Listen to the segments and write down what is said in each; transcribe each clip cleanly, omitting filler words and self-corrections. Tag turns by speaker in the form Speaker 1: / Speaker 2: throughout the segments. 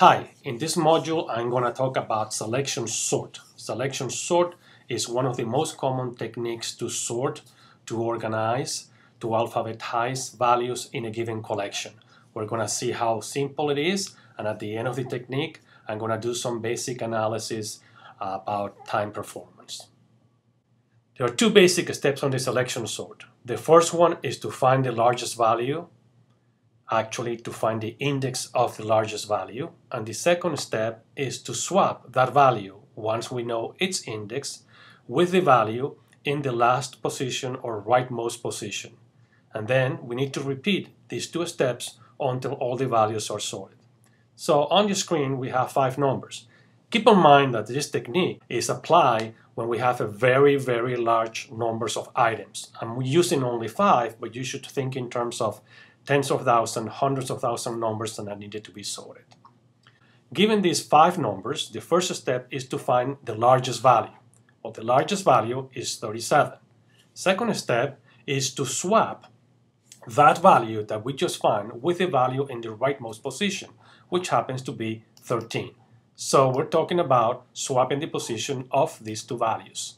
Speaker 1: Hi, in this module I'm going to talk about selection sort. Selection sort is one of the most common techniques to sort, to organize, to alphabetize values in a given collection. We're going to see how simple it is, and at the end of the technique I'm going to do some basic analysis about time performance. There are two basic steps on the selection sort. The first one is to find the largest value, actually to find the index of the largest value, and the second step is to swap that value, once we know its index, with the value in the last position or rightmost position. And then we need to repeat these two steps until all the values are sorted. So on the screen we have 5 numbers. Keep in mind that this technique is applied when we have a very large numbers of items. I'm using only 5, but you should think in terms of tens of thousands, hundreds of thousands numbers that needed to be sorted. Given these 5 numbers, the first step is to find the largest value. Well, the largest value is 37. Second step is to swap that value that we just found with the value in the rightmost position, which happens to be 13. So we're talking about swapping the position of these two values.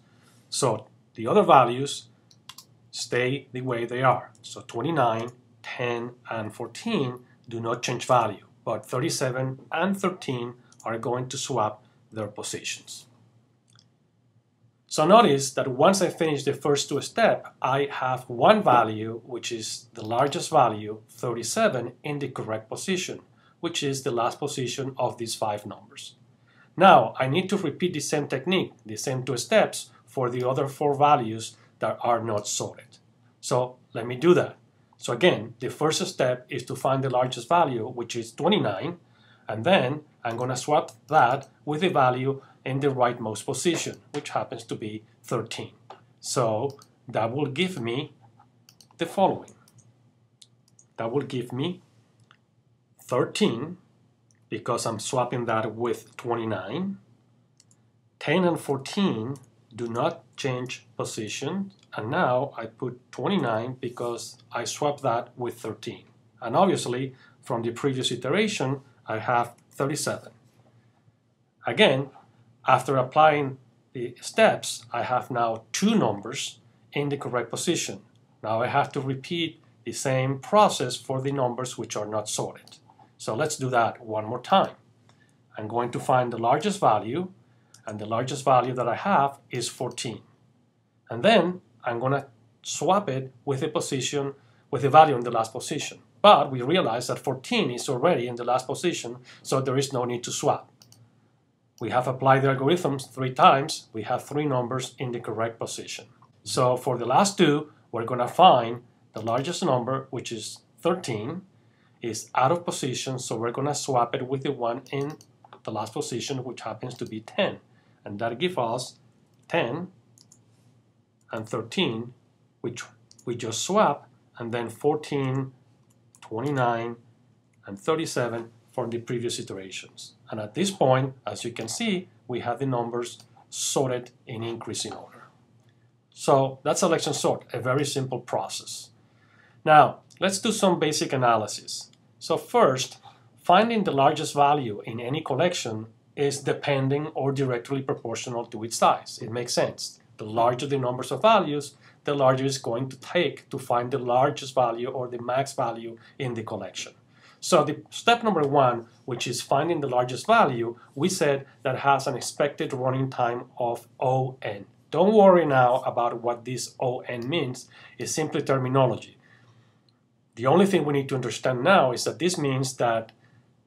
Speaker 1: So the other values stay the way they are. So 29, 10, and 14 do not change value, but 37 and 13 are going to swap their positions. So notice that once I finish the first 2 steps, I have one value, which is the largest value, 37, in the correct position, which is the last position of these 5 numbers. Now I need to repeat the same technique, the same 2 steps, for the other 4 values that are not sorted. So let me do that. So again, the first step is to find the largest value, which is 29, and then I'm going to swap that with the value in the rightmost position, which happens to be 13. So that will give me the following. That will give me 13, because I'm swapping that with 29. 10 and 14 do not change position, and now I put 29 because I swapped that with 13. And obviously, from the previous iteration, I have 37. Again, after applying the steps, I have now 2 numbers in the correct position. Now I have to repeat the same process for the numbers which are not sorted. So let's do that one more time. I'm going to find the largest value, and the largest value that I have is 14. And then I'm going to swap it with the position, with the value in the last position. But we realize that 14 is already in the last position, so there is no need to swap. We have applied the algorithms 3 times. We have 3 numbers in the correct position. So for the last 2, we're going to find the largest number, which is 13, is out of position, so we're going to swap it with the one in the last position, which happens to be 10. And that gives us 10 and 13, which we just swap, and then 14, 29, and 37 from the previous iterations. And at this point, as you can see, we have the numbers sorted in increasing order. So that's selection sort, a very simple process. Now, let's do some basic analysis. So first, finding the largest value in any collection is depending or directly proportional to its size. It makes sense. The larger the numbers of values, the larger it's going to take to find the largest value or the max value in the collection. So the step number 1, which is finding the largest value, we said that has an expected running time of ON. Don't worry now about what this ON means. It's simply terminology. The only thing we need to understand now is that this means that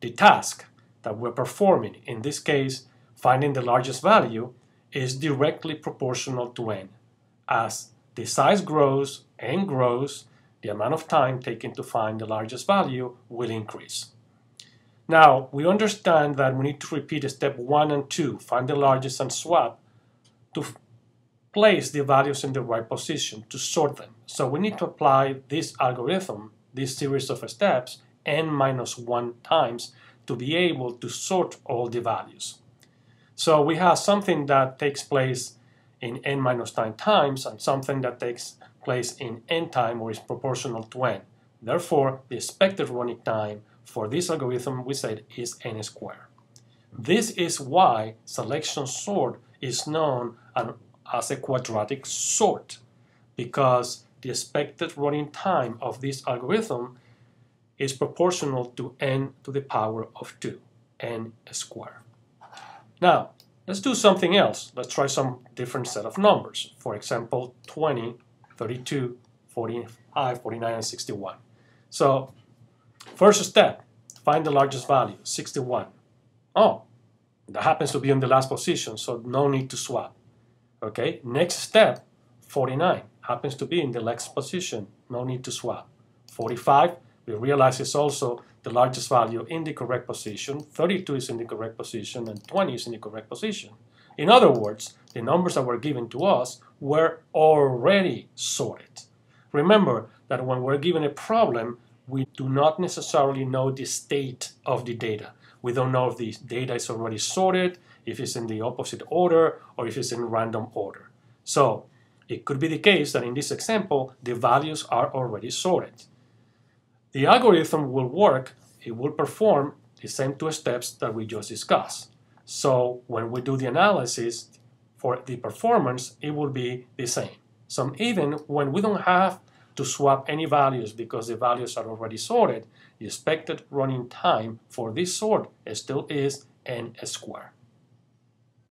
Speaker 1: the task that we're performing, in this case, finding the largest value, is directly proportional to n. As the size grows, n grows, the amount of time taken to find the largest value will increase. Now, we understand that we need to repeat step 1 and 2, find the largest and swap, to place the values in the right position, to sort them. So we need to apply this algorithm, this series of steps, n-1 times, to be able to sort all the values. So we have something that takes place in n-9 times and something that takes place in n time or is proportional to n. Therefore, the expected running time for this algorithm we said is n squared. This is why selection sort is known as a quadratic sort, because the expected running time of this algorithm is proportional to n to the power of 2, n squared. Now, let's do something else. Let's try some different set of numbers. For example, 20, 32, 45, 49, and 61. So, first step, find the largest value, 61. Oh, that happens to be in the last position, so no need to swap. Okay, next step, 49, happens to be in the last position, no need to swap. 45, we realize it's also the largest value in the correct position, 32 is in the correct position, and 20 is in the correct position. In other words, the numbers that were given to us were already sorted. Remember that when we're given a problem, we do not necessarily know the state of the data. We don't know if the data is already sorted, if it's in the opposite order, or if it's in random order. So it could be the case that in this example, the values are already sorted. The algorithm will work, it will perform the same two steps that we just discussed. So when we do the analysis for the performance, it will be the same. So even when we don't have to swap any values because the values are already sorted, the expected running time for this sort still is n squared.